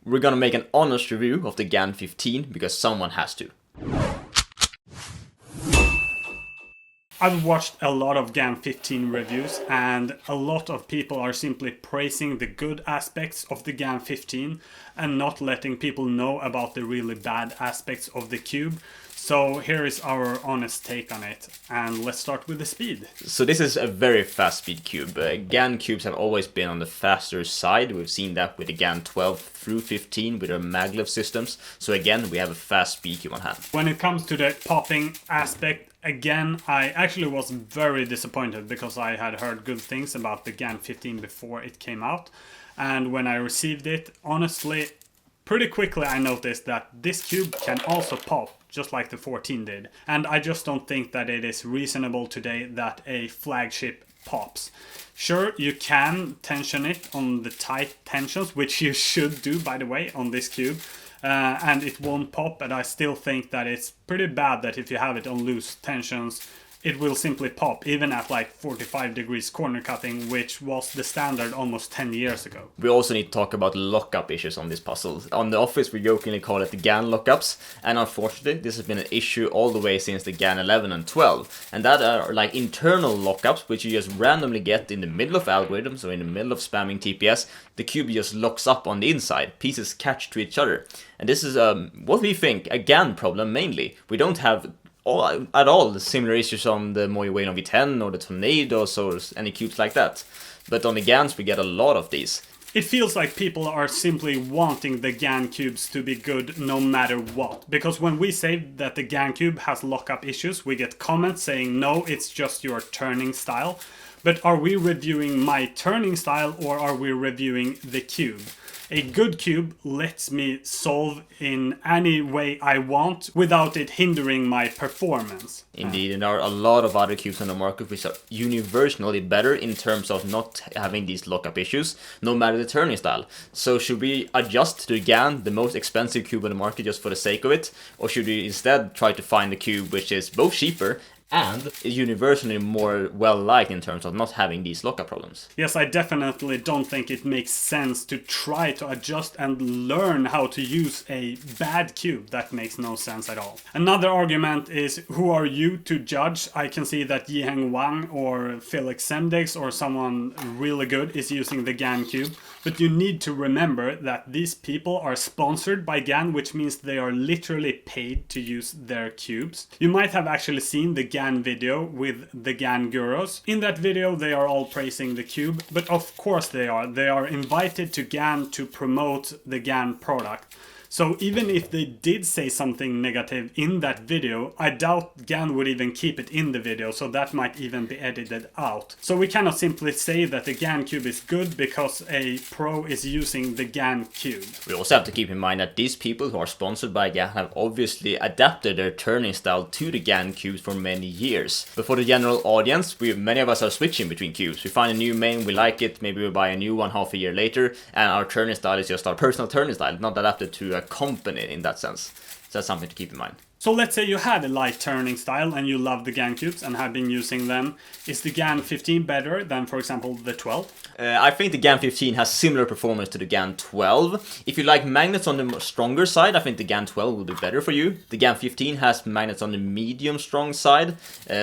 we're gonna make an honest review of the GAN 15 because someone has to. I've watched a lot of GAN 15 reviews, and a lot of people are simply praising the good aspects of the GAN 15 and not letting people know about the really bad aspects of the cube. So here is our honest take on it, and let's start with the speed. So this is a very fast speed cube. GAN cubes have always been on the faster side. We've seen that with the GAN 12 through 15 with our maglev systems. So again, we have a fast speed cube on hand. When it comes to the popping aspect, again, I actually was very disappointed because I had heard good things about the GAN 15 before it came out. And when I received it, honestly, pretty quickly I noticed that this cube can also pop, just like the 14 did. And I just don't think that it is reasonable today that a flagship pops. Sure, you can tension it on the tight tensions, which you should do, by the way, on this cube. And it won't pop, but I still think that it's pretty bad that if you have it on loose tensions, it will simply pop, even at like 45 degrees corner cutting, which was the standard almost 10 years ago. We also need to talk about lockup issues on this puzzle. On the office, we jokingly call it the GAN lockups, and unfortunately, this has been an issue all the way since the GAN 11 and 12. And that are like internal lockups, which you just randomly get in the middle of algorithms, or in the middle of spamming TPS. The cube just locks up on the inside, pieces catch to each other. And this is what we think a GAN problem mainly. We don't have at all similar issues on the Moyo V10 or the Tornadoes or any cubes like that. But on the GANs we get a lot of these. It feels like people are simply wanting the GAN cubes to be good no matter what. Because when we say that the GAN cube has lockup issues, we get comments saying no, it's just your turning style. But are we reviewing my turning style or are we reviewing the cube? A good cube lets me solve in any way I want without it hindering my performance. Indeed, and there are a lot of other cubes on the market which are universally better in terms of not having these lockup issues, no matter the turning style. So should we adjust to the GAN, the most expensive cube on the market, just for the sake of it? Or should we instead try to find a cube which is both cheaper and is universally more well-liked in terms of not having these lockup problems? Yes, I definitely don't think it makes sense to try to adjust and learn how to use a bad cube. That makes no sense at all. Another argument is, who are you to judge? I can see that Yiheng Wang or Felix Semdex or someone really good is using the GAN cube, but you need to remember that these people are sponsored by GAN, which means they are literally paid to use their cubes. You might have actually seen the GAN video with the GAN gurus. In that video they are all praising the cube, but of course they are invited to GAN to promote the GAN product. So even if they did say something negative in that video, I doubt GAN would even keep it in the video, so that might even be edited out. So we cannot simply say that the GAN cube is good because a pro is using the GAN cube. We also have to keep in mind that these people who are sponsored by GAN have obviously adapted their turning style to the GAN cubes for many years. But for the general audience, many of us are switching between cubes. We find a new main, we like it, maybe we buy a new one half a year later, and our turning style is just our personal turning style, not adapted to a company in that sense. So that's something to keep in mind. So let's say you had a light turning style and you love the GAN cubes and have been using them. Is the GAN 15 better than, for example, the 12? I think the GAN 15 has similar performance to the GAN 12. If you like magnets on the stronger side, I think the GAN 12 will be better for you. The GAN 15 has magnets on the medium strong side.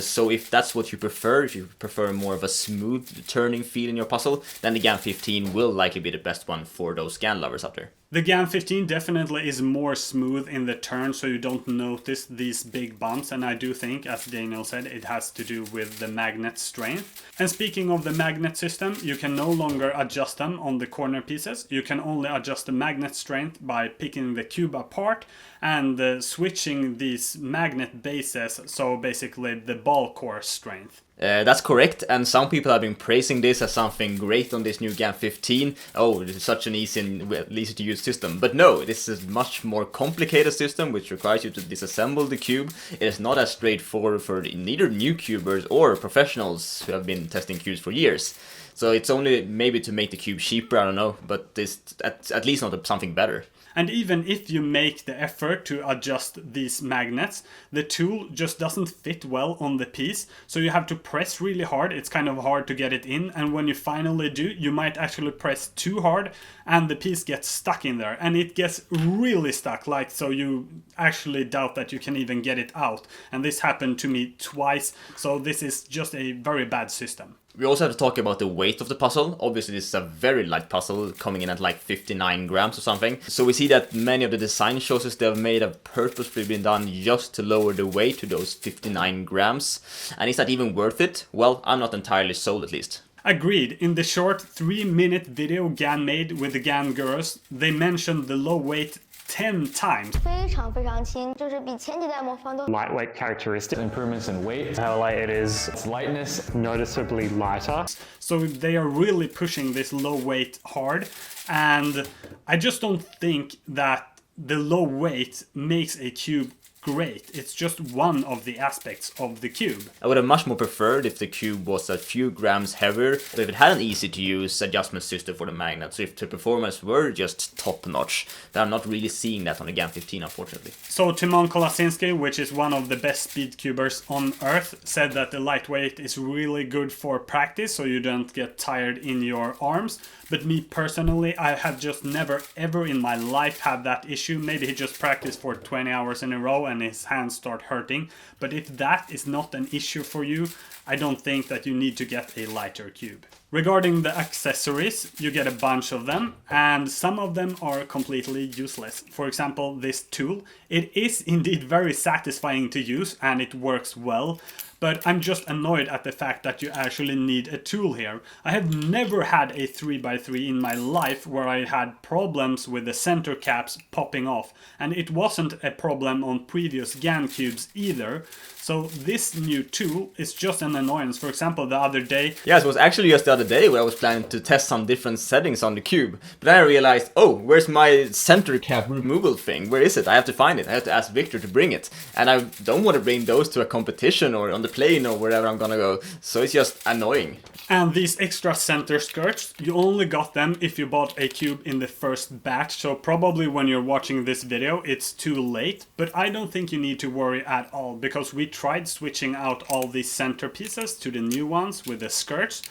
So if that's what you prefer, if you prefer more of a smooth turning feel in your puzzle, then the GAN 15 will likely be the best one for those GAN lovers out there. The GAN 15 definitely is more smooth in the turn, so you don't notice these big bumps, and I do think, as Daniel said, it has to do with the magnet strength. And speaking of the magnet system, you can no longer adjust them on the corner pieces. You can only adjust the magnet strength by picking the cube apart and switching these magnet bases, so basically the ball core strength. That's correct, and some people have been praising this as something great on this new GAN 15. Oh, this is such an easy to use system. But no, this is a much more complicated system which requires you to disassemble the cube. It is not as straightforward for neither new cubers or professionals who have been testing cubes for years. So it's only maybe to make the cube cheaper, I don't know, but this at least not something better. And even if you make the effort to adjust these magnets, the tool just doesn't fit well on the piece. So you have to press really hard. It's kind of hard to get it in. And when you finally do, you might actually press too hard and the piece gets stuck in there. And it gets really stuck, like so you actually doubt that you can even get it out. And this happened to me twice. So this is just a very bad system. We also have to talk about the weight of the puzzle. Obviously, this is a very light puzzle, coming in at like 59 grams or something. So we see that many of the design choices they have made have purposefully been done just to lower the weight to those 59 grams. And is that even worth it? Well, I'm not entirely sold at least. Agreed. In the short 3-minute video GAN made with the GAN girls, they mentioned the low weight 10 times. 非常非常轻，就是比前几代魔方都 Lightweight characteristics, improvements in weight, how light it is, its lightness, noticeably lighter. So they are really pushing this low weight hard, and I just don't think that the low weight makes a cube great. It's just one of the aspects of the cube. I would have much more preferred if the cube was a few grams heavier, or if it had an easy to use adjustment system for the magnet, so if the performance were just top notch. But I'm not really seeing that on the GAN 15, unfortunately. So Timon Kolasinski, which is one of the best speed cubers on earth, said that the lightweight is really good for practice, so you don't get tired in your arms. But me personally, I have just never ever in my life had that issue. Maybe he just practiced for 20 hours in a row and his hands start hurting. But if that is not an issue for you, I don't think that you need to get a lighter cube. Regarding the accessories, you get a bunch of them, and some of them are completely useless. For example, this tool. It is indeed very satisfying to use and it works well, but I'm just annoyed at the fact that you actually need a tool here. I have never had a 3x3 in my life where I had problems with the center caps popping off, and it wasn't a problem on previous GAN cubes either. So this new tool is just an annoyance. For example, the other day... Yes, it was actually just the other day where I was planning to test some different settings on the cube. But then I realized, oh, where's my center cap removal thing? Where is it? I have to find it. I have to ask Victor to bring it. And I don't want to bring those to a competition or on the plane or wherever I'm gonna go. So it's just annoying. And these extra center skirts, you only got them if you bought a cube in the first batch, so probably when you're watching this video it's too late, but I don't think you need to worry at all, because we tried switching out all these center pieces to the new ones with the skirts,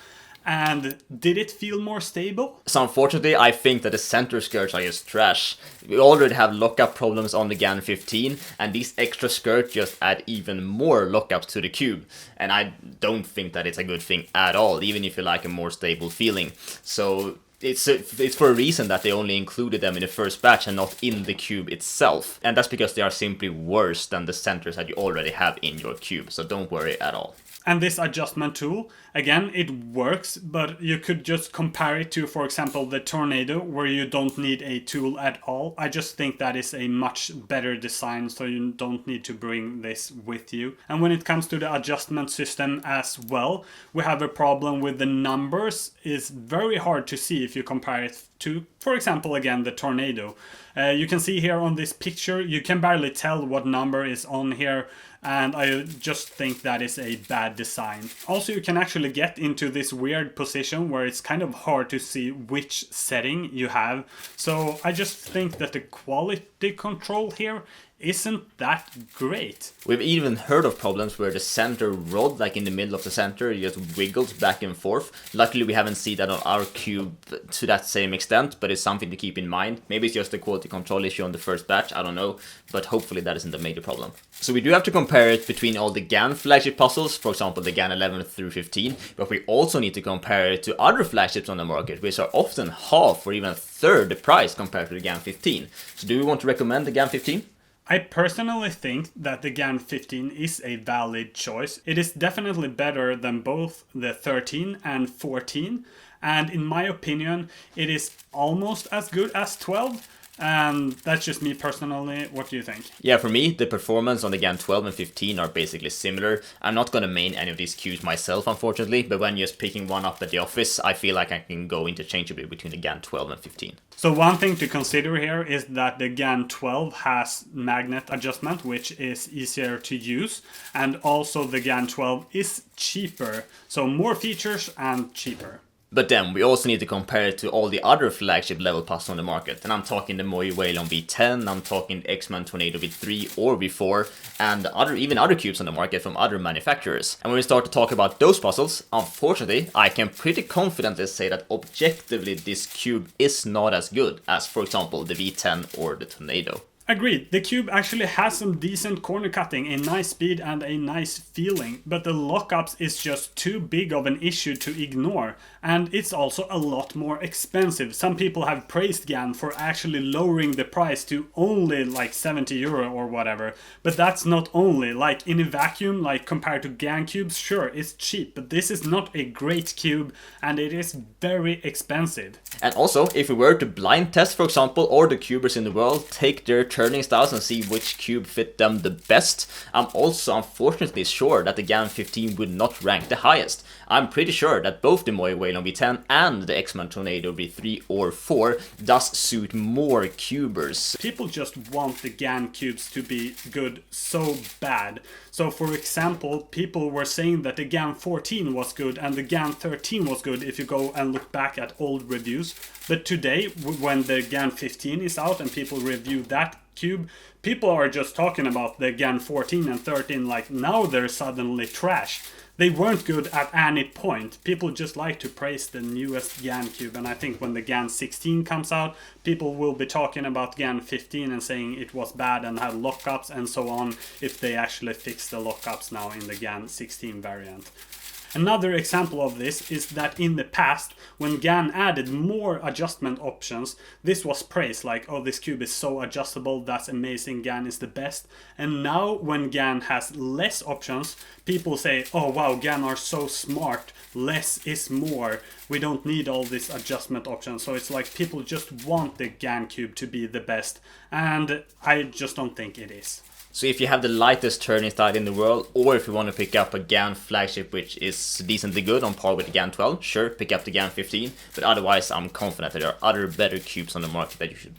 and did it feel more stable? So unfortunately, I think that the center skirts are just trash. We already have lockup problems on the GAN 15, and these extra skirts just add even more lockups to the cube. And I don't think that it's a good thing at all, even if you like a more stable feeling. So it's for a reason that they only included them in the first batch and not in the cube itself. And that's because they are simply worse than the centers that you already have in your cube, so don't worry at all. And this adjustment tool, again, it works, but you could just compare it to, for example, the Tornado, where you don't need a tool at all. I just think that is a much better design, so you don't need to bring this with you. And when it comes to the adjustment system as well, we have a problem with the numbers. It's very hard to see if you compare it to, for example, again, the Tornado. You can see here on this picture, you can barely tell what number is on here, and I just think that is a bad design. Also, you can actually get into this weird position where it's kind of hard to see which setting you have. So I just think that the quality control here isn't that great. We've even heard of problems where the center rod, like in the middle of the center, just wiggles back and forth. Luckily we haven't seen that on our cube to that same extent, but it's something to keep in mind. Maybe it's just a quality control issue on the first batch, I don't know, but hopefully that isn't a major problem. So we do have to compare it between all the GAN flagship puzzles, for example the GAN 11 through 15, but we also need to compare it to other flagships on the market, which are often half or even a third the price compared to the GAN 15. So do we want to recommend the GAN 15? I personally think that the GAN 15 is a valid choice. It is definitely better than both the 13 and 14, and in my opinion it is almost as good as 12. And that's just me personally. What do you think? Yeah, for me, the performance on the GAN 12 and 15 are basically similar. I'm not gonna main any of these cubes myself, unfortunately, but when just picking one up at the office, I feel like I can go interchangeably between the GAN 12 and 15. So one thing to consider here is that the GAN 12 has magnet adjustment, which is easier to use, and also the GAN 12 is cheaper, so more features and cheaper. But then we also need to compare it to all the other flagship level puzzles on the market. And I'm talking the Moe Waylon V10, I'm talking X-Men Tornado V3 or V4, and even other cubes on the market from other manufacturers. And when we start to talk about those puzzles, unfortunately, I can pretty confidently say that objectively this cube is not as good as, for example, the V10 or the Tornado. Agreed, the cube actually has some decent corner cutting, a nice speed and a nice feeling, but the lockups is just too big of an issue to ignore, and it's also a lot more expensive. Some people have praised GAN for actually lowering the price to only like 70 euro or whatever, but that's not only, like in a vacuum, like compared to GAN cubes, sure, it's cheap, but this is not a great cube and it is very expensive. And also, if we were to blind test, for example, all the cubers in the world, take their turning styles and see which cube fit them the best, I'm also unfortunately sure that the GAN 15 would not rank the highest. I'm pretty sure that both the Moe Waylon V10 and the X-Men Tornado V3 or 4 does suit more cubers. People just want the GAN cubes to be good so bad. So for example, people were saying that the GAN 14 was good and the GAN 13 was good if you go and look back at old reviews. But today, when the GAN 15 is out and people review that cube, people are just talking about the GAN 14 and 13 like now they're suddenly trash. They weren't good at any point. People just like to praise the newest GAN cube, and I think when the GAN 16 comes out, people will be talking about GAN 15 and saying it was bad and had lockups and so on if they actually fix the lockups now in the GAN 16 variant. Another example of this is that in the past, when GAN added more adjustment options, this was praised like, oh, this cube is so adjustable, that's amazing, GAN is the best. And now when GAN has less options, people say, oh wow, GAN are so smart, less is more, we don't need all these adjustment options. So it's like people just want the GAN cube to be the best, and I just don't think it is. So if you have the lightest turning style in the world, or if you want to pick up a GAN flagship which is decently good on par with the GAN 12, sure, pick up the GAN 15, but otherwise I'm confident that there are other better cubes on the market that you should